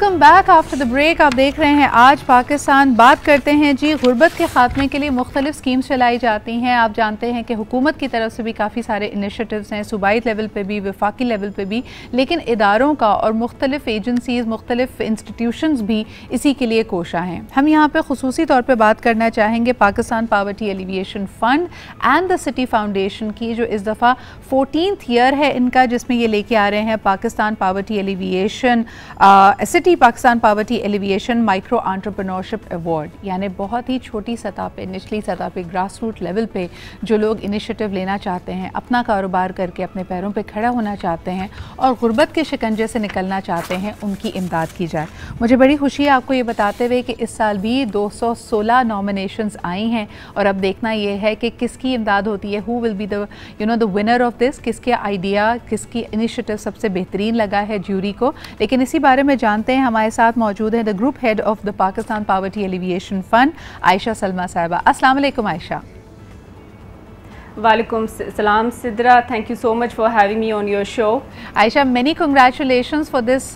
Welcome back after the break. आप देख रहे हैं आज पाकिस्तान। बात करते हैं जी, गुर्बत के खात्मे के लिए मुख्तलिफ स्कीम्स चलाई जाती हैं। आप जानते हैं कि हुकूमत की तरफ से भी काफ़ी सारे इनिशिएटिव्स हैं, सूबाई लेवल पे भी, वफाकी लेवल पे भी, लेकिन इदारों का और मुख्तलिफ एजेंसीज़, मुख्तलिफ इंस्टीट्यूशंस भी इसी के लिए कोशा हैं। हम यहाँ पर खुसूसी तौर पर बात करना चाहेंगे Pakistan poverty alleviation fund and the city foundation की, जो इस दफ़ा 14th ईयर है इनका, जिसमें ये लेके आ रहे हैं Pakistan poverty alleviation city Pakistan poverty alleviation micro entrepreneurship award. यानी बहुत ही छोटी सतह पे, निचली सतह पे, ग्रास रूट लेवल पे जो लोग इनिशिएटिव लेना चाहते हैं, अपना कारोबार करके अपने पैरों पे खड़ा होना चाहते हैं और गुर्बत के शिकंजे से निकलना चाहते हैं, उनकी इमदाद की जाए। मुझे बड़ी खुशी है आपको ये बताते हुए कि इस साल भी 216 नॉमिनेशंस आई हैं और अब देखना ये है कि किसकी इमदाद होती है, who will be the the winner of this, किसके आइडिया, किसकी इनिशिएटिव सबसे बेहतरीन लगा है ज्यूरी को। लेकिन इसी बारे में जानते हैं, हमारे साथ मौजूद है the group head of the Pakistan poverty alleviation fund, Ayesha Salma साहिबा। अस्सलाम वालेकुम आयशा। वालेकुम सलाम Sidra, thank you so much for having me on your show. Ayesha, many congratulations for this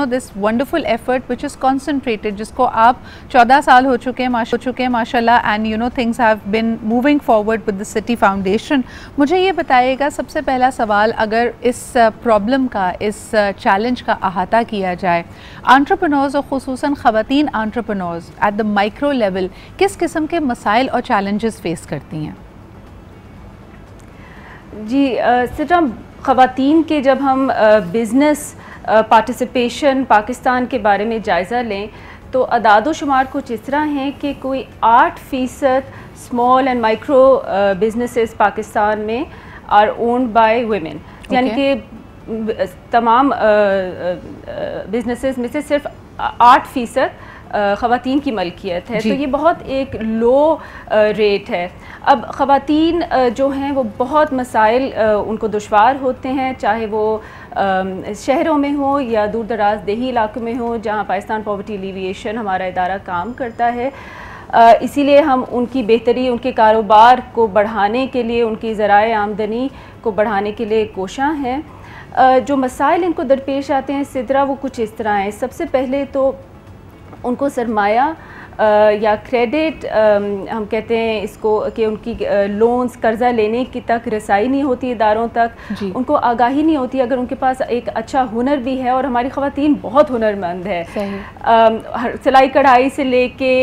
this wonderful effort which is concentrated, जिसको आप 14 साल हो चुके हैं माशाल्लाह, and things have been moving forward with the city foundation. मुझे ये बताइएगा, सबसे पहला सवाल, अगर इस प्रॉब्लम का, इस चैलेंज का अहाता किया जाए, एंटरप्रेन्योर्स और ख़ुसूसन ख़वातीन entrepreneurs at the micro level किस किस्म के मसाइल और चैलेंजेस फेस करती हैं? जी सिर्फ ख़वातीन के जब हम बिज़नेस पार्टिसिपेशन पाकिस्तान के बारे में जायज़ा लें तो अदादो शुमार कुछ इस तरह हैं कि कोई 8% small and micro businesses Pakistan में आर ओन्ड बाय वुमेन। यानी कि तमाम बिजनेसेस में से सिर्फ 8% ख़वातीन की मलकियत है, तो ये बहुत एक लो रेट है। अब ख़वातीन जो हैं वो बहुत मसाइल उनको दुश्वार होते हैं, चाहे वो शहरों में हो या दूर दराज देही इलाकों में हो जहाँ पाकिस्तान पॉवर्टी एलिविएशन हमारा इदारा काम करता है। इसीलिए हम उनकी बेहतरी, उनके कारोबार को बढ़ाने के लिए, उनकी ज़राए आमदनी को बढ़ाने के लिए कोशां हैं। जो मसाइल इनको दरपेश आते हैं सिद्रा, वो कुछ इस तरह हैं। सबसे पहले तो उनको सरमाया या क्रेडिट हम कहते हैं इसको, कि उनकी लोन्स, कर्ज़ा लेने की तक रसाई नहीं होती इदारों तक, उनको आगाही नहीं होती। अगर उनके पास एक अच्छा हुनर भी है, और हमारी ख़वातीन बहुत हुनरमंद है, सिलाई कढ़ाई से लेके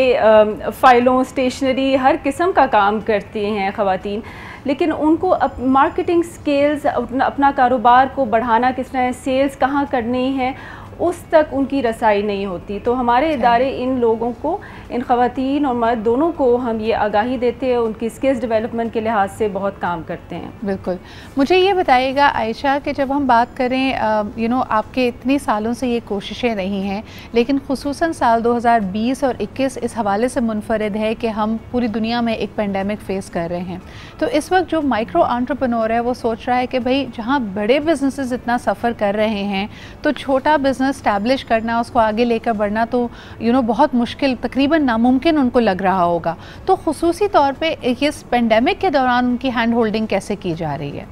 फ़ाइलों, स्टेशनरी, हर किस्म का काम करती हैं ख़वातीन, लेकिन उनको मार्केटिंग स्किल्स, अपना कारोबार को बढ़ाना किस तरह है, सेल्स कहाँ करनी है, उस तक उनकी रसाई नहीं होती। तो हमारे इदारे इन लोगों को, इन ख़वातीन और मर्द दोनों को हम ये आगाही देते हैं, उनकी स्किल्स डेवलपमेंट के लिहाज से बहुत काम करते हैं। बिल्कुल। मुझे ये बताइएगा आयशा कि जब हम बात करें, आपके इतने सालों से ये कोशिशें रही हैं, लेकिन ख़ुसूसन साल 2020 और 21 इस हवाले से मुनफरद है कि हम पूरी दुनिया में एक पेंडेमिक फ़ेस कर रहे हैं। तो इस वक्त जो माइक्रो एंटरप्रेन्योर है वो सोच रहा है कि भाई जहाँ बड़े बिजनेसेस इतना सफ़र कर रहे हैं, तो छोटा बिजनेस स्टैब्लिश करना, उसको आगे लेकर बढ़ना तो बहुत मुश्किल, तकरीबन नामुमकिन उनको लग रहा होगा। तो खुसूसी तौर पे इस पेंडेमिक के दौरान उनकी हैंड होल्डिंग कैसे की जा रही है?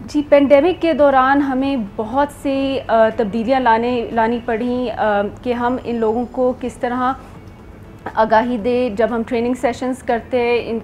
जी, पेंडेमिक के दौरान हमें बहुत सी तब्दीलियाँ लानी पड़ी कि हम इन लोगों को किस तरह आगाही दे। जब हम ट्रेनिंग सेशंस करते हैं,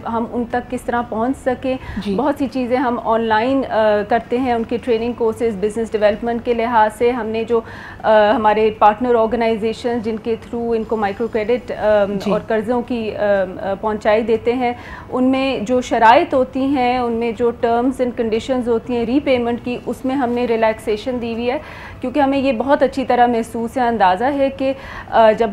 हम उन तक किस तरह पहुंच सके। बहुत सी चीज़ें हम ऑनलाइन करते हैं, उनके ट्रेनिंग कोर्सेज, बिज़नेस डेवलपमेंट के लिहाज से हमने जो हमारे पार्टनर ऑर्गेनाइजेशन जिनके थ्रू इनको माइक्रो क्रेडिट और कर्ज़ों की पहुंचाई देते हैं, उनमें जो शराइत होती हैं, उनमें जो टर्म्स एंड कंडीशंस होती हैं रीपेमेंट की, उसमें हमने रिलैक्सेशन दी हुई है, क्योंकि हमें ये बहुत अच्छी तरह महसूस है, अंदाज़ा है कि जब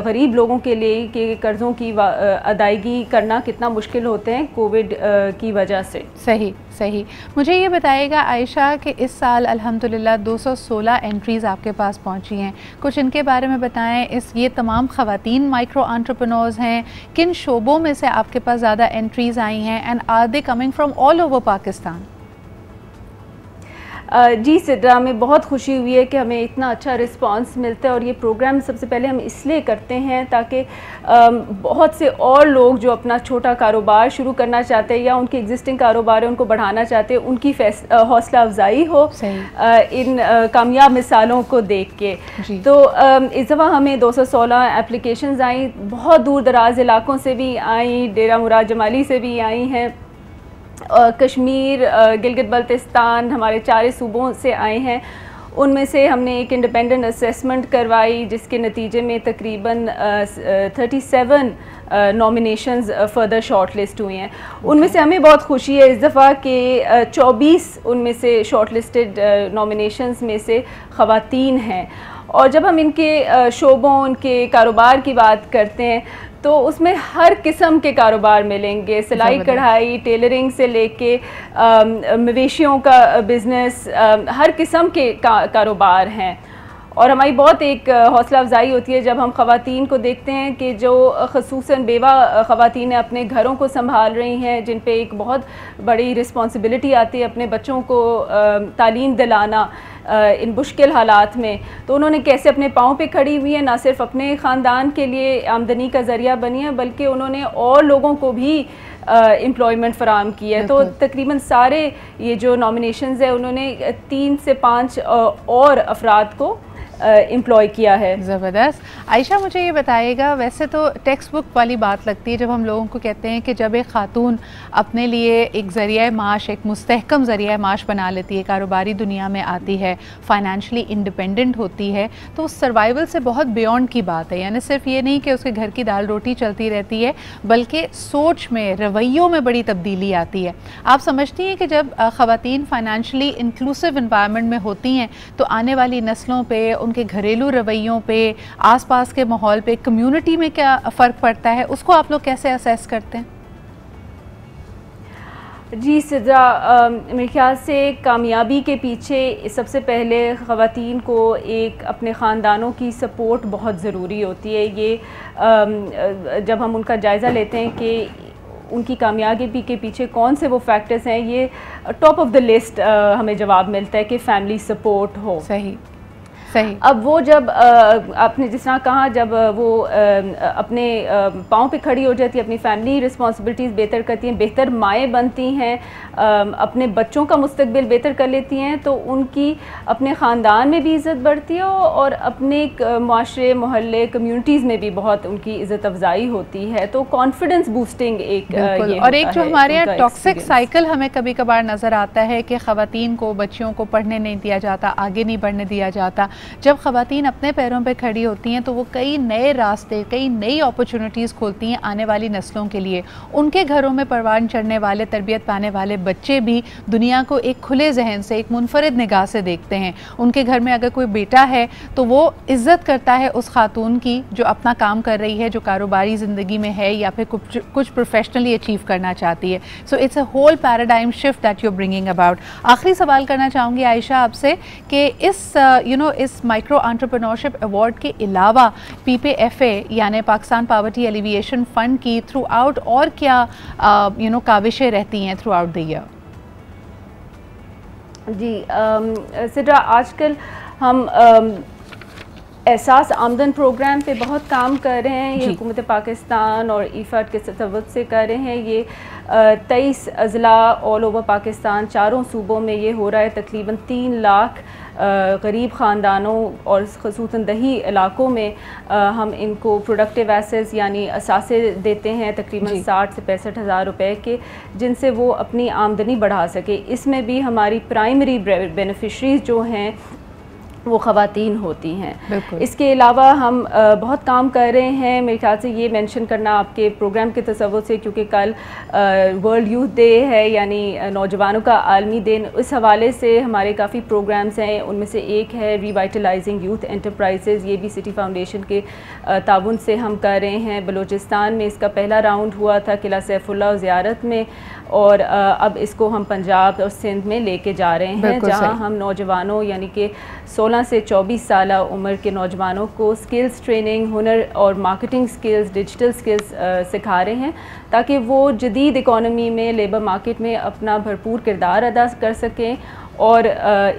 गरीब लोगों के लिए कि कर्ज़ों की अदायगी करना कितना मुश्किल होते हैं कोविड की वजह से। सही। मुझे ये बताइएगा आयशा कि इस साल अल्हम्दुलिल्लाह 216 एंट्रीज़ आपके पास पहुंची हैं, कुछ इनके बारे में बताएं। ये तमाम ख़वातीन माइक्रो एंटरप्रेन्योर्स हैं, किन शोबों में से आपके पास ज़्यादा एंट्रीज़ आई हैं, and are they coming from all over Pakistan? जी सिद्रा, में बहुत खुशी हुई है कि हमें इतना अच्छा रिस्पांस मिलता है, और ये प्रोग्राम सबसे पहले हम इसलिए करते हैं ताकि बहुत से और लोग जो अपना छोटा कारोबार शुरू करना चाहते हैं या उनके एग्जिस्टिंग कारोबार है उनको बढ़ाना चाहते हैं, उनकी हौसला अफजाई हो इन कामयाब मिसालों को देख के। तो इस दफ़ा हमें 216 एप्लीकेशंस आई, बहुत दूर दराज इलाकों से भी आई, डेरा मुराद जमाली से भी आई हैं, कश्मीर, गिलगित बल्तिस्तान, हमारे 4 सूबों से आए हैं। उनमें से हमने एक इंडिपेंडेंट असेसमेंट करवाई जिसके नतीजे में तकरीबन 37 नॉमिनेशंस फर्दर शॉर्ट लिस्ट हुई हैं। उनमें से हमें बहुत खुशी है इस दफ़ा कि 24 उनमें से शॉर्ट लिस्टेड नॉमिनेशंस में से ख़वातीन हैं। और जब हम इनके शोबों, उनके कारोबार की बात करते हैं तो उसमें हर किस्म के कारोबार मिलेंगे, सिलाई कढ़ाई, टेलरिंग से लेके मवेशियों का बिज़नेस, हर किस्म के कारोबार हैं। और हमारी बहुत एक हौसला अफजाई होती है जब हम ख़वातीन को देखते हैं कि जो ख़ुसूसन बेवा ख़वातीन अपने घरों को संभाल रही हैं, जिन पे एक बहुत बड़ी रिस्पॉन्सिबिलिटी आती है अपने बच्चों को तालीम दिलाना इन मुश्किल हालात में, तो उन्होंने कैसे अपने पाँव पे खड़ी हुई है, ना सिर्फ अपने ख़ानदान के लिए आमदनी का ज़रिया बनी है बल्कि उन्होंने और लोगों को भी एम्प्लॉयमेंट फ़राहम की है। तो तकरीबन सारे ये जो नॉमिनेशंस है उन्होंने 3 से 5 और अफराद को एम्प्लॉय किया है। ज़बरदस्त। आयशा, मुझे ये बताइएगा, वैसे तो टेक्स्ट बुक वाली बात लगती है जब हम लोगों को कहते हैं कि जब एक खातून अपने लिए एक ज़रिया माश, एक मुस्तहकम ज़रिया माश बना लेती है, कारोबारी दुनिया में आती है, फ़ाइनेंशली इंडिपेंडेंट होती है, तो उस सर्वाइवल से बहुत बियॉन्ड की बात है। यानी सिर्फ ये नहीं कि उसके घर की दाल रोटी चलती रहती है बल्कि सोच में, रवैयों में बड़ी तब्दीली आती है। आप समझती हैं कि जब ख़वातीन फ़ाइनेंशली इंक्लूसिव इन्वायरमेंट में होती हैं तो आने वाली नस्लों पर, उनके घरेलू रवैयों पे, आसपास के माहौल पे, कम्युनिटी में क्या फ़र्क पड़ता है, उसको आप लोग कैसे असेस करते हैं? जी सिद्रा, मेरे ख्याल से कामयाबी के पीछे सबसे पहले ख़वातीन को एक अपने ख़ानदानों की सपोर्ट बहुत ज़रूरी होती है। ये जब हम उनका जायज़ा लेते हैं कि उनकी कामयाबी के पीछे कौन से वो फैक्टर्स हैं, ये टॉप ऑफ द लिस्ट हमें जवाब मिलता है कि फैमिली सपोर्ट हो। सही सही। अब वो जब आपने जिस तरह कहा, जब वो अपने पाँव पे खड़ी हो जाती है, अपनी फैमिली रिस्पॉन्सिबिलिटीज़ बेहतर करती हैं, बेहतर माएँ बनती हैं, अपने बच्चों का मुस्तकबिल बेहतर कर लेती हैं, तो उनकी अपने ख़ानदान में भी इज़्ज़त बढ़ती है और अपने माशरे, मोहल्ले, कम्युनिटीज़ में भी बहुत उनकी इज़्ज़त अफजाई होती है। तो कॉन्फिडेंस बूस्टिंग एक ये और एक जो हमारे यहाँ टॉक्सिक साइकिल हमें कभी कभार नज़र आता है कि ख़वातीन को, बच्चियों को पढ़ने नहीं दिया जाता, आगे नहीं बढ़ने दिया जाता। जब ख़वातीन अपने पैरों पे खड़ी होती हैं तो वो कई नए रास्ते, कई नई अपॉर्चुनिटीज़ खोलती हैं आने वाली नस्लों के लिए। उनके घरों में परवान चढ़ने वाले, तरबियत पाने वाले बच्चे भी दुनिया को एक खुले जहन से, एक मुनफरिद निगाह से देखते हैं। उनके घर में अगर कोई बेटा है तो वो इज़्ज़त करता है उस खातून की जो अपना काम कर रही है, जो कारोबारी ज़िंदगी में है या फिर कुछ प्रोफेशनली अचीव करना चाहती है। So it's a whole paradigm shift that you are bringing about. आखिरी सवाल करना चाहूँगी आयशा आपसे कि इस माइक्रो एंटरप्रेन्योरशिप अवार्ड के अलावा PPFA यानी पाकिस्तान पॉवर्टी एलिविएशन फ़ंड की थ्रू आउट और क्या काविशें रहती हैं थ्रू आउट द ईयर? जी सिद्रा, आजकल हम एहसास आमदन प्रोग्राम पे बहुत काम कर रहे हैं। ये हुकूमत पाकिस्तान और ईफाड के तवज्जुह से कर रहे हैं। ये 23 अज़ला ऑल ओवर पाकिस्तान, 4 सूबों में ये हो रहा है। तकरीबन 3 लाख गरीब ख़ानदानों और ख़ुसूसन दही इलाकों में हम इनको प्रोडक्टिव एसेट्स यानी असासे देते हैं, तकरीबन 60 से 65 हज़ार रुपये के, जिनसे वो अपनी आमदनी बढ़ा सके। इसमें भी हमारी प्राइमरी बेनिफिशरीज़ जो हैं वो ख़वातीन होती हैं। इसके अलावा हम बहुत काम कर रहे हैं। मेरे ख्याल से ये मेंशन करना आपके प्रोग्राम के तसव्वुर से, क्योंकि कल वर्ल्ड यूथ डे है यानी नौजवानों का आलमी दिन, उस हवाले से हमारे काफ़ी प्रोग्राम्स हैं। उनमें से एक है रिवाइटलाइजिंग यूथ एंटरप्राइजेज़। ये भी सिटी फाउंडेशन के ताउन से हम कर रहे हैं। बलूचिस्तान में इसका पहला राउंड हुआ था किला सैफुल्लाह ज़ियारत में, और अब इसको हम पंजाब और सिंध में लेके जा रहे हैं, जहां हम नौजवानों यानी कि 16 से 24 साल उम्र के नौजवानों को स्किल्स ट्रेनिंग, हुनर और मार्केटिंग स्किल्स, डिजिटल स्किल्स सिखा रहे हैं, ताकि वो जदीद इकॉनमी में, लेबर मार्केट में अपना भरपूर किरदार अदा कर सकें और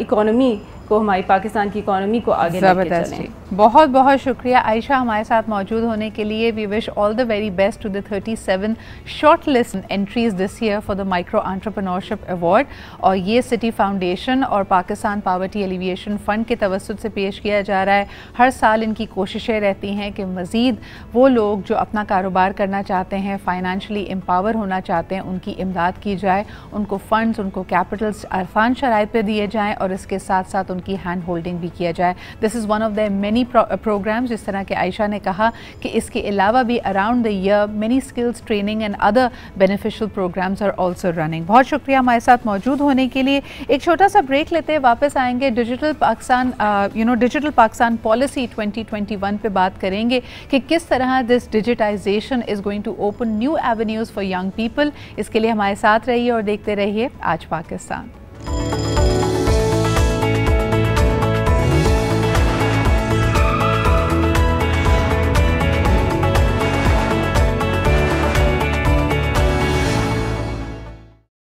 इकोनॉमी को, हमारी पाकिस्तान की इकोनॉमी को आगे लेके चलें। बहुत बहुत शुक्रिया आयशा हमारे साथ मौजूद होने के लिए। We wish all the very best to the 37 short list entries this year for the micro entrepreneurship award. और ये सिटी फाउंडेशन और पाकिस्तान पॉवर्टी एलिविएशन फ़ंड के तवस्सुत से पेश किया जा रहा है। हर साल इनकी कोशिशें रहती हैं कि मज़ीद वो लोग जो अपना कारोबार करना चाहते हैं, फाइनेंशली एम्पावर होना चाहते हैं, उनकी इमदाद की जाए, उनको फ़ंड्स, उनको कैपिटल्स आसान शराइत पर दिए जाएँ और इसके साथ साथ उनकी हैंड होल्डिंग भी किया जाए। This is one of the many programmes, जिस तरह के आयशा ने कहा कि इसके अलावा भी around the year many skills training and other beneficial programmes are also running. बहुत शुक्रिया हमारे साथ मौजूद होने के लिए। एक छोटा सा ब्रेक लेते हैं, वापस आएंगे। डिजिटल पाकिस्तान पॉलिसी 2021 पे बात करेंगे कि किस तरह this digitisation is going to open new avenues for young people. इसके लिए हमारे साथ रहिए और देखते रहिए आज पाकिस्तान।